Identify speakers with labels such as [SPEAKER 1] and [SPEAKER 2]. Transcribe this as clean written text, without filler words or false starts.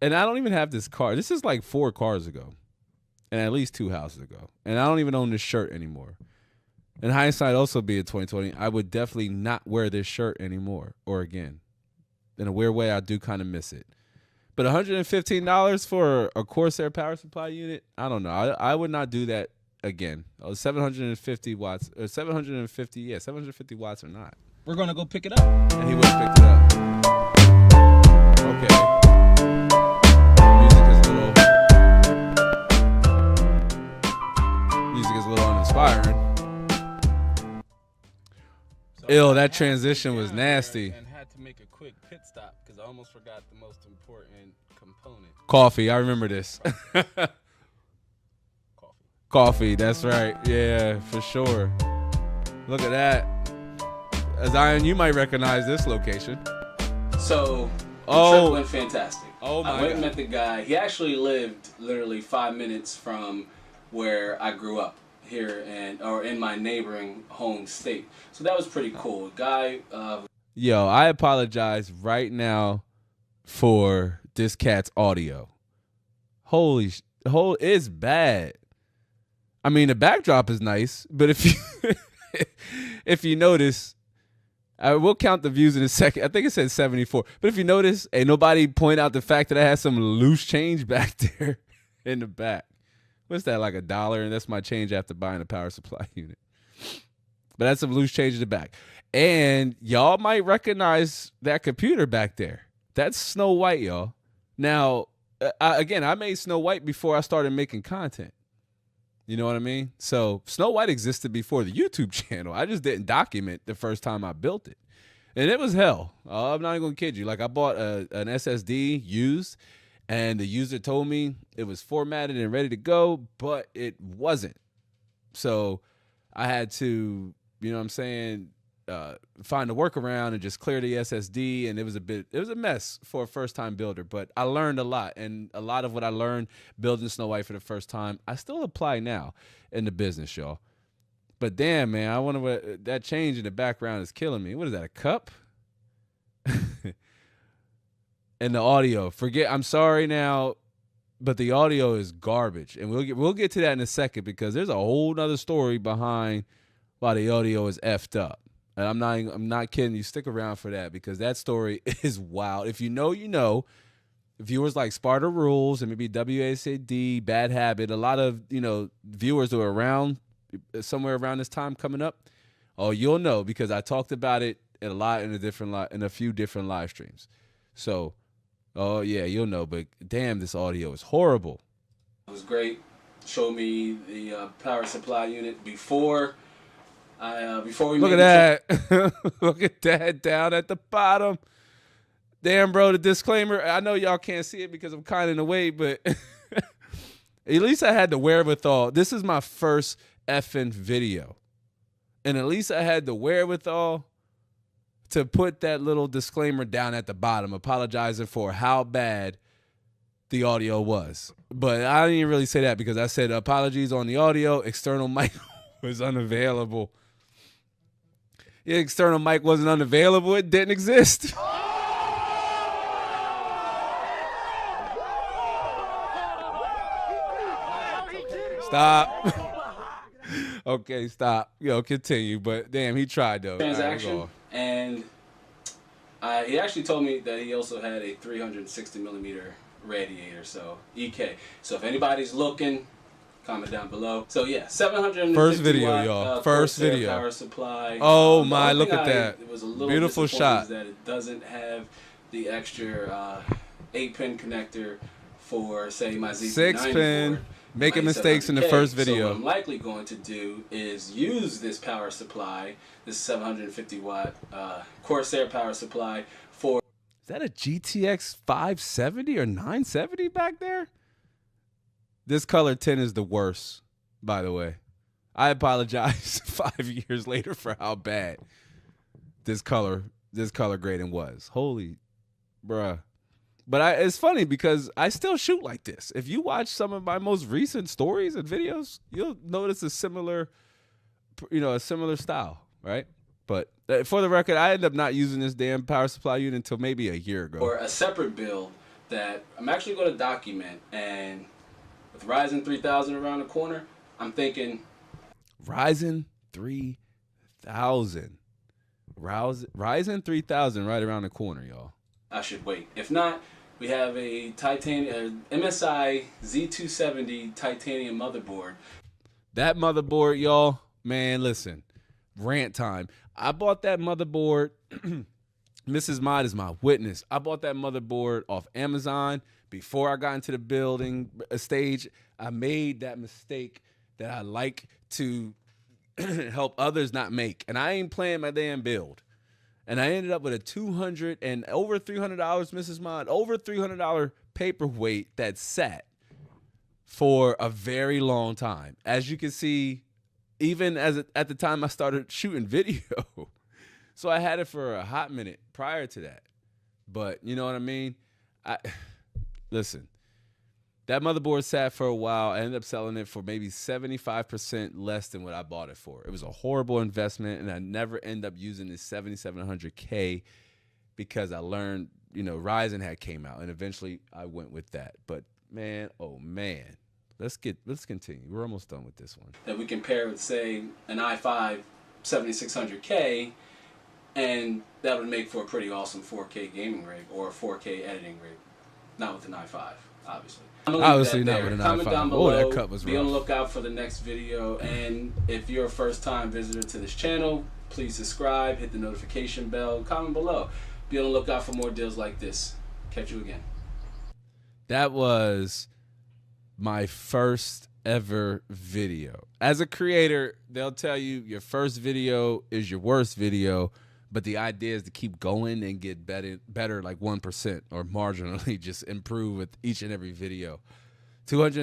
[SPEAKER 1] and I don't even have this car. This is like 4 cars ago, and at least 2 houses ago, and I don't even own this shirt anymore. In hindsight, also being 2020, I would definitely not wear this shirt anymore or again. In a weird way, I do kind of miss it. But $115 for a Corsair power supply unit, I don't know. I would not do that again. 750 watts, or 750 watts or not.
[SPEAKER 2] We're going to go pick it up.
[SPEAKER 1] And he would have picked it up. Okay. Music is a little uninspiring. Ew, that transition was nasty.
[SPEAKER 2] And had to make a quick pit stop because I almost forgot the most important component.
[SPEAKER 1] Coffee, I remember this. Coffee, that's right. Yeah, for sure. Look at that. Zion, you might recognize this location.
[SPEAKER 2] So, the trip went fantastic.
[SPEAKER 1] Oh, my God.
[SPEAKER 2] I went and met the guy. He actually lived literally 5 minutes from where I grew up here in my neighboring home state. So that was pretty cool. Guy.
[SPEAKER 1] Yo, I apologize right now for this cat's audio. It's bad. I mean, the backdrop is nice, but if you notice, I will count the views in a second. I think it said 74. But if you notice, ain't nobody point out the fact that I had some loose change back there in the back. What's that, like $1? And that's my change after buying a power supply unit. But that's some loose change in the back. And y'all might recognize that computer back there. That's Snow White, y'all. Now, I made Snow White before I started making content. You know what I mean? So Snow White existed before the YouTube channel. I just didn't document the first time I built it. And it was hell. I'm not even going to kid you. Like, I bought an SSD used, and the user told me it was formatted and ready to go, but it wasn't. So I had to, you know what I'm saying, find a workaround and just clear the SSD, and it was a mess for a first-time builder. But I learned a lot, and a lot of what I learned building Snow White for the first time, I still apply now in the business, y'all. But damn, man, I wonder what that change in the background is killing me. What is that, a cup? And the audio, I'm sorry now, but the audio is garbage. And we'll get to that in a second because there's a whole nother story behind why the audio is effed up. And I'm not kidding you. Stick around for that because that story is wild. If you know, you know. Viewers like Sparta Rules and maybe WACD, Bad Habit, a lot of, viewers who are around somewhere around this time coming up. Oh, you'll know because I talked about it a lot in a few different live streams. So, oh yeah, you'll know. But damn, this audio is horrible.
[SPEAKER 2] It was great. Showed me the power supply unit before we
[SPEAKER 1] look at that. Look at that down at the bottom. Damn, bro, the disclaimer. I know y'all can't see it because I'm kind of in the way, but at least I had the wherewithal. This is my first effing video. And at least I had the wherewithal to put that little disclaimer down at the bottom, apologizing for how bad the audio was. But I didn't really say that because I said apologies on the audio. External mic was unavailable. The external mic wasn't unavailable. It didn't exist. Stop. Okay, stop. Continue. But damn, he tried though.
[SPEAKER 2] Transaction. And he actually told me that he also had a 360 millimeter radiator, so EK. So if anybody's looking, comment down below. So yeah, 750
[SPEAKER 1] first video,
[SPEAKER 2] watt,
[SPEAKER 1] y'all. First video.
[SPEAKER 2] Power supply.
[SPEAKER 1] Oh my, look at that.
[SPEAKER 2] It was a little
[SPEAKER 1] beautiful shot.
[SPEAKER 2] That it doesn't have the extra 8-pin connector for, say, my Z90
[SPEAKER 1] 6-pin. Making mistakes in the first video.
[SPEAKER 2] So what I'm likely going to do is use this power supply, this 750 watt Corsair power supply for.
[SPEAKER 1] Is that a GTX 570 or 970 back there? This color tint is the worst, by the way. I apologize 5 years later for how bad this color grading was. Holy bruh. But it's funny because I still shoot like this. If you watch some of my most recent stories and videos, you'll notice a similar style, right? But for the record, I ended up not using this damn power supply unit until maybe a year ago.
[SPEAKER 2] Or a separate build that I'm actually going to document. And with Ryzen 3000 around the corner, I'm thinking
[SPEAKER 1] Ryzen 3000. Ryzen 3000 right around the corner, y'all.
[SPEAKER 2] I should wait. If not, we have a titanium MSI Z270 titanium motherboard.
[SPEAKER 1] That motherboard, y'all, man, listen, rant time. I bought that motherboard. Mrs. Mod is my witness. I bought that motherboard off Amazon before I got into the building stage. I made that mistake that I like to help others not make. And I ain't playing my damn build. And I ended up with a $200 and over $300, Mrs. Mod, over $300 paperweight that sat for a very long time. As you can see, even at the time I started shooting video. So I had it for a hot minute prior to that. But you know what I mean? Listen, that motherboard sat for a while. I ended up selling it for maybe 75% less than what I bought it for. It was a horrible investment, and I never end up using this 7700K because I learned, you know, Ryzen had came out, and eventually I went with that. But man, oh man, let's continue. We're almost done with this one.
[SPEAKER 2] That we compare with, say, an i5 7600K, and that would make for a pretty awesome 4K gaming rig or a 4K editing rig. Not with an i5, obviously.
[SPEAKER 1] Obviously not with an
[SPEAKER 2] Comment
[SPEAKER 1] i5.
[SPEAKER 2] down below.
[SPEAKER 1] Oh, that cut was rough.
[SPEAKER 2] Be on the lookout for the next video. And if you're a first-time visitor to this channel, please subscribe, hit the notification bell, comment below. Be on the lookout for more deals like this. Catch you again.
[SPEAKER 1] That was my first ever video. As a creator, they'll tell you your first video is your worst video, but the idea is to keep going and get better like 1% or marginally just improve with each and every video. 200